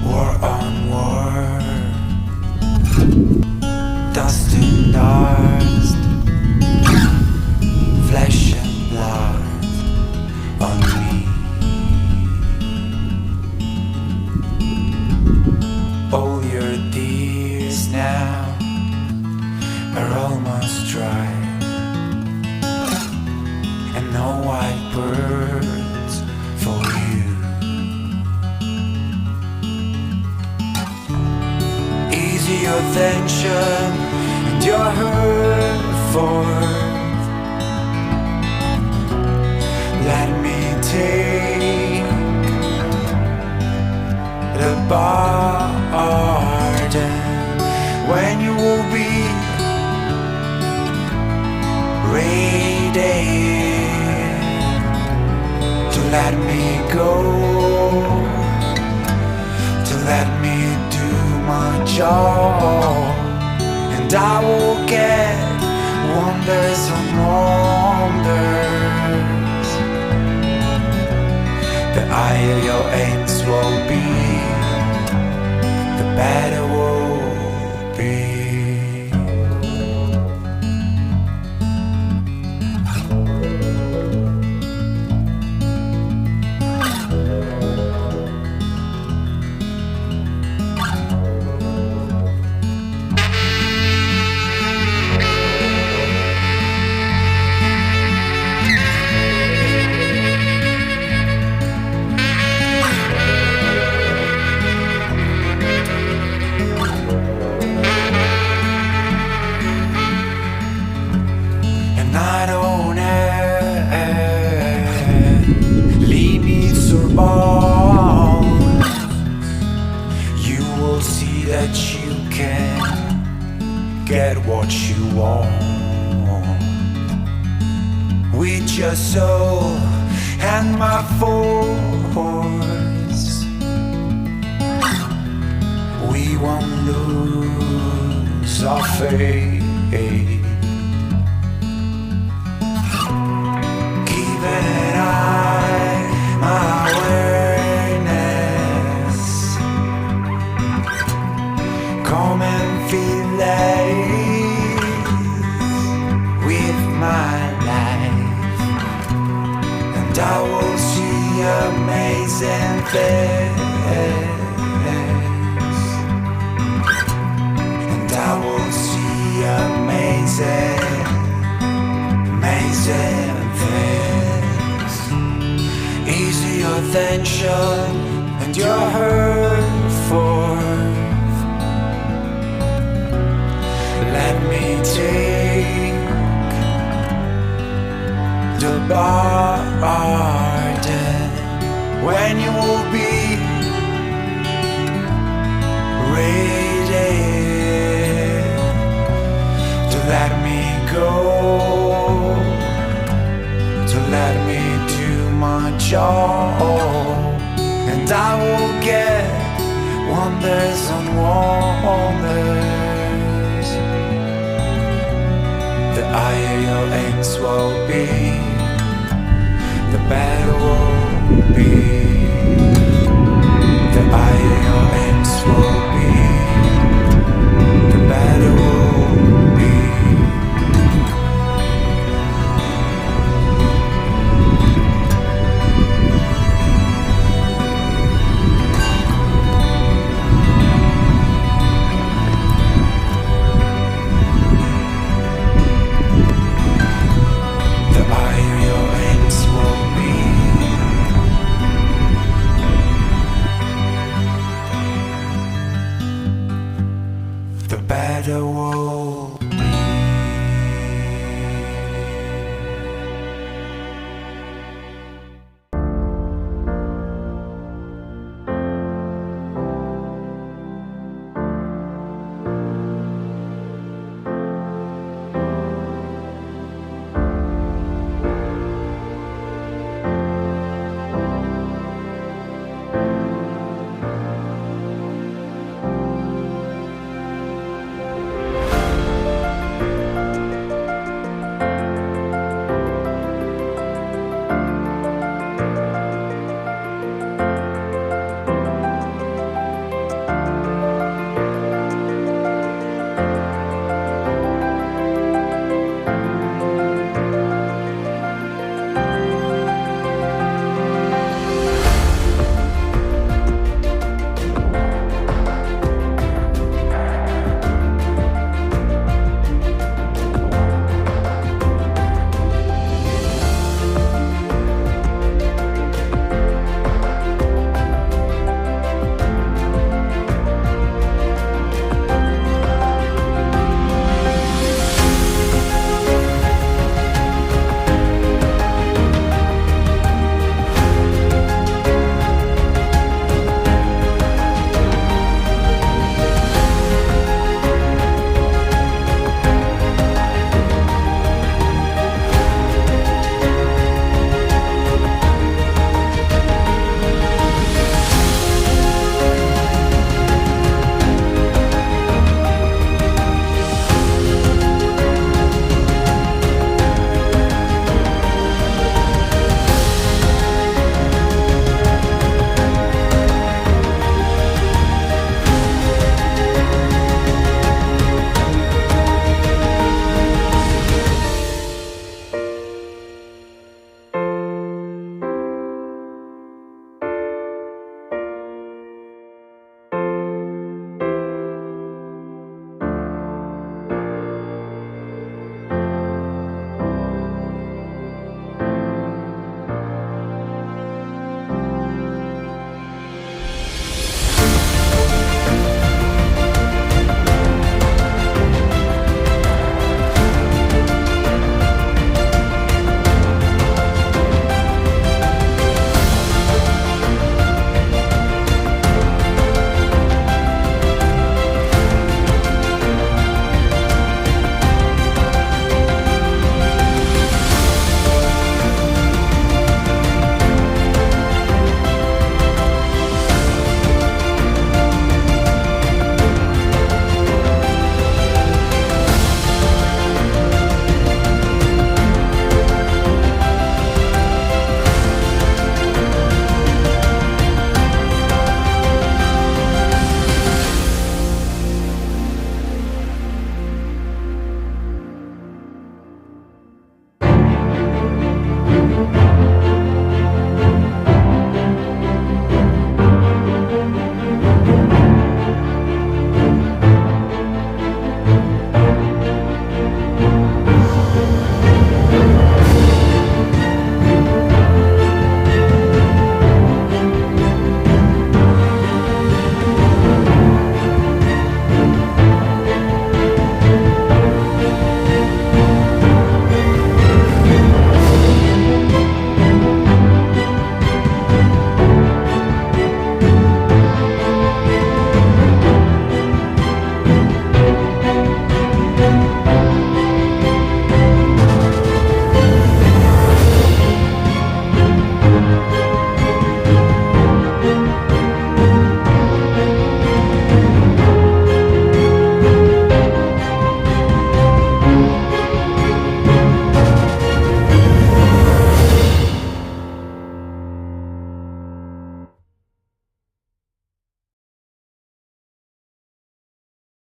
War on war, dust and dust, flesh and blood on me. All your tears now are almost dry, and no white birds for you. Easy your tension and your hurt forth. Let me take the pardon when you will be ready to let me go, to let me do my job, and I will get wonders on wonders. The higher your aims will be, the better will be. I don't limits or bounds. You will see that you can get what you want with your soul and my force. We won't lose our faith. Come and feel life with my life, and I will see amazing things, and I will see amazing, amazing things. Easy your tension and your hurt forth. Let me take the pardon when you will be ready to let me go, to let me do my job, and I will get wonders on wonders. The higher your aims will be, the better will be.